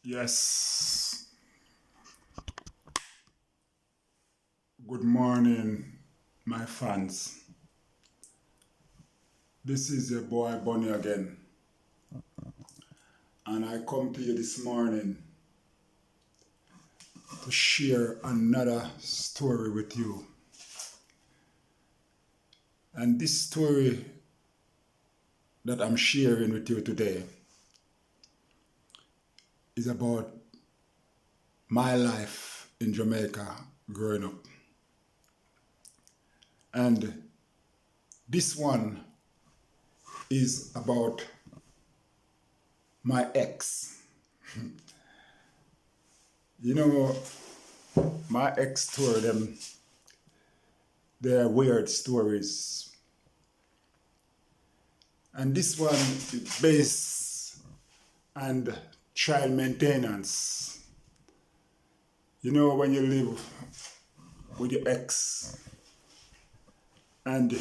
Yes. Good morning, my fans. This is your boy Bonnie again, and I come to you this morning to share another story with you. And this story that I'm sharing with you today is about my life in Jamaica growing up. And this one is about my ex. You know, my ex story, they're weird stories. And this one is based on child maintenance. You know, when you live with your ex and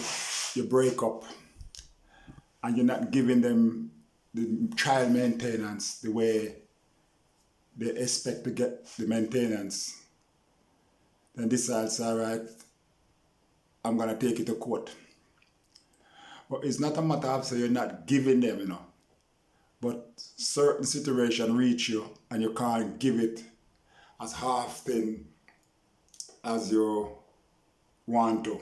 you break up and you're not giving them the child maintenance the way they expect to get the maintenance, then decides, all right, I'm gonna take it to court. But it's not a matter of say you're not giving them, but certain situation reach you and you can't give it as often as you want to.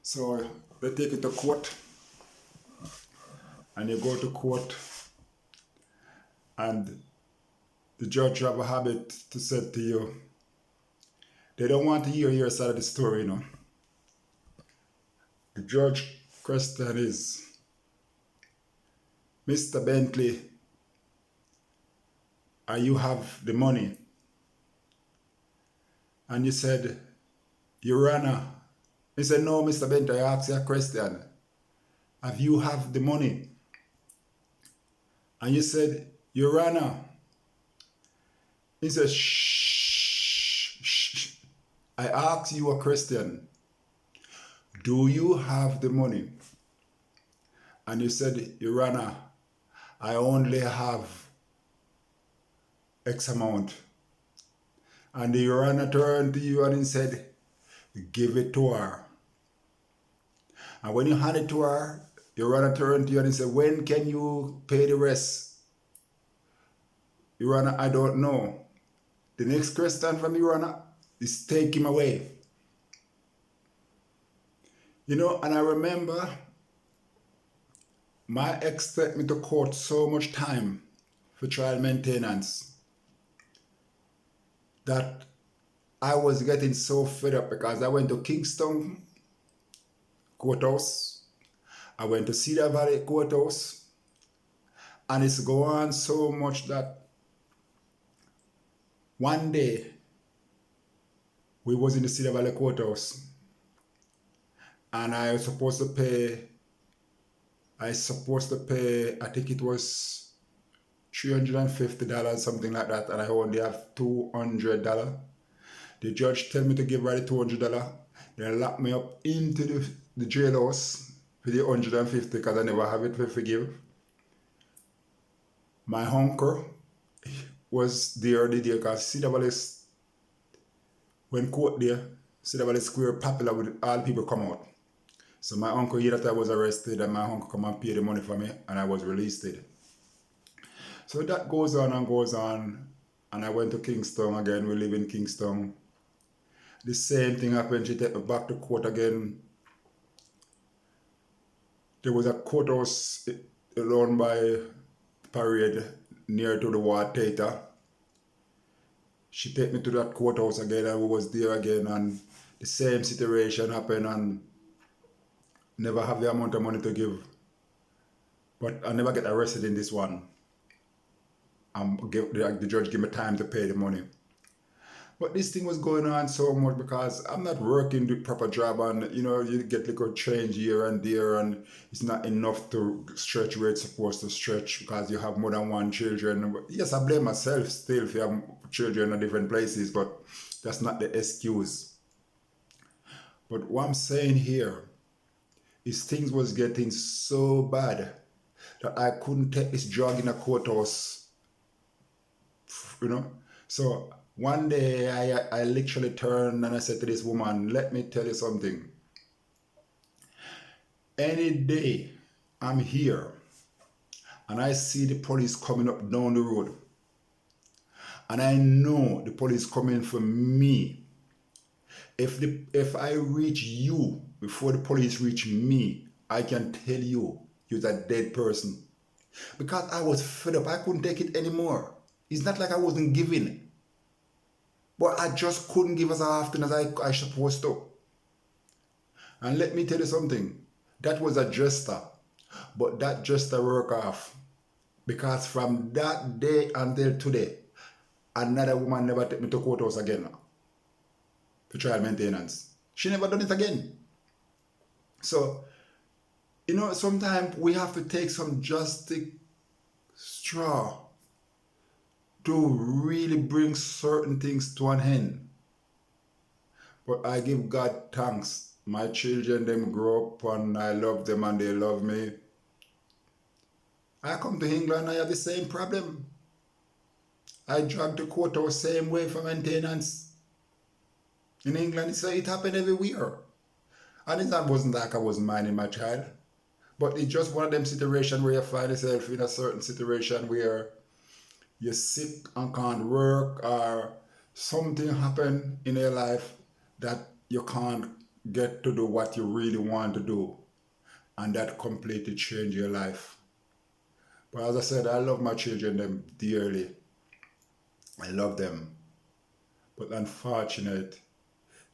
So they take it to court and you go to court and the judge have a habit to say to you, they don't want to hear your side of the story. The judge question is, Mr. Bentley, are you have the money? And you said, Your Honor. He said, no, Mr. Bentley, I asked you a question. Have you have the money? And you said, Your Honor. He said, shh, shh. I asked you a question. Do you have the money? And you said, Your Honor, I only have X amount. And the Your Honor turned to you and he said, give it to her. And when you hand it to her, Your Honor turned to you and he said, when can you pay the rest? Your Honor, I don't know. The next question from Your Honor is take him away. And I remember my ex took me to court so much time for child maintenance that I was getting so fed up because I went to Kingston courthouse, I went to Cedar Valley courthouse, and it's going on so much that one day we was in the Cedar Valley courthouse and I was supposed to pay, I think it was $350, something like that, and I only have $200. The judge tell me to give her the $200. They lock me up into the jailhouse for the 150 because I never have it to forgive. My uncle was there the day because Cedar Valley, when court there, Cedar Valley Square popular with all people come out. So my uncle here that I was arrested and my uncle come and pay the money for me and I was released. So that goes on and goes on, and I went to Kingston again. We live in Kingston. The same thing happened. She took me back to court again. There was a courthouse run by Parade near to the War Theatre. She took me to that courthouse again and we was there again, and the same situation happened and never have the amount of money to give. But I never get arrested in this one. The judge gave me time to pay the money. But this thing was going on so much because I'm not working the proper job, and you get little change here and there, and it's not enough to stretch where it's supposed to stretch because you have more than one children. Yes, I blame myself still if you have children in different places, but that's not the excuse. But what I'm saying here is things was getting so bad that I couldn't take this drug in a courthouse you know. So one day I literally turned and I said to this woman, let me tell you something. Any day I'm here and I see the police coming up down the road, and I know the police coming for me, if I reach you before the police reach me, I can tell you you're a dead person. Because I was fed up. I couldn't take it anymore. It's not like I wasn't giving, but I just couldn't give as often as I supposed to. And let me tell you something. That was a jester, but that jester work off. Because from that day until today, another woman never take me to courthouse again for child maintenance. She never done it again. So, you know, sometimes we have to take some drastic straw to really bring certain things to an end. But I give God thanks. My children, them grow up and I love them and they love me. I come to England, I have the same problem. I drag the courthouse same way for maintenance. In England, it happened everywhere. And it wasn't like I wasn't minding my child. But it's just one of them situations where you find yourself in a certain situation where you're sick and can't work, or something happened in your life that you can't get to do what you really want to do, and that completely changed your life. But as I said, I love my children them dearly. I love them. But unfortunate,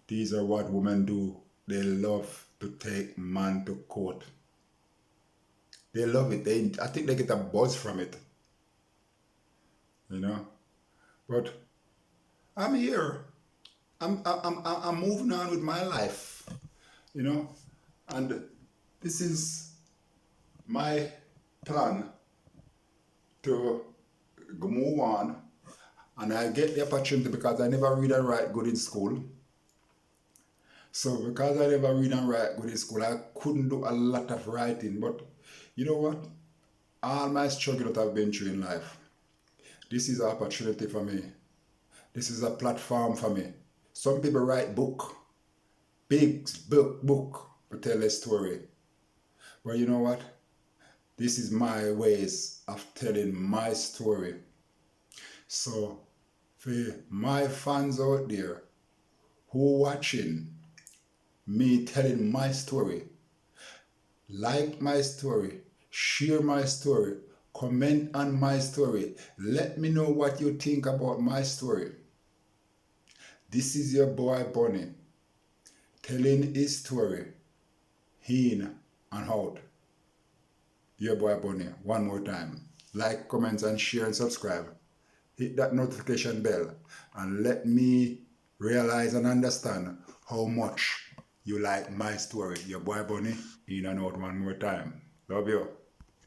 these are what women do. They love to take man to court. They love it. I think they get a buzz from it. You know? But I'm here. I'm moving on with my life. You know? And this is my plan to move on. And I get the opportunity because I never read and write good in school. So because I never read and write good in school, I couldn't do a lot of writing. But you know what? All my struggle that I've been through in life, this is an opportunity for me. This is a platform for me. Some people write book, big book to tell a story. But you know what? This is my ways of telling my story. So for my fans out there who are watching me telling my story, like my story, share my story, comment on my story. Let me know what you think about my story. This is your boy Bunny telling his story in and out. Your boy Bunny, one more time. Like, comment, and share and subscribe. Hit that notification bell and let me realize and understand how much you like my story. Your boy Bunny, in and out one more time. Love you.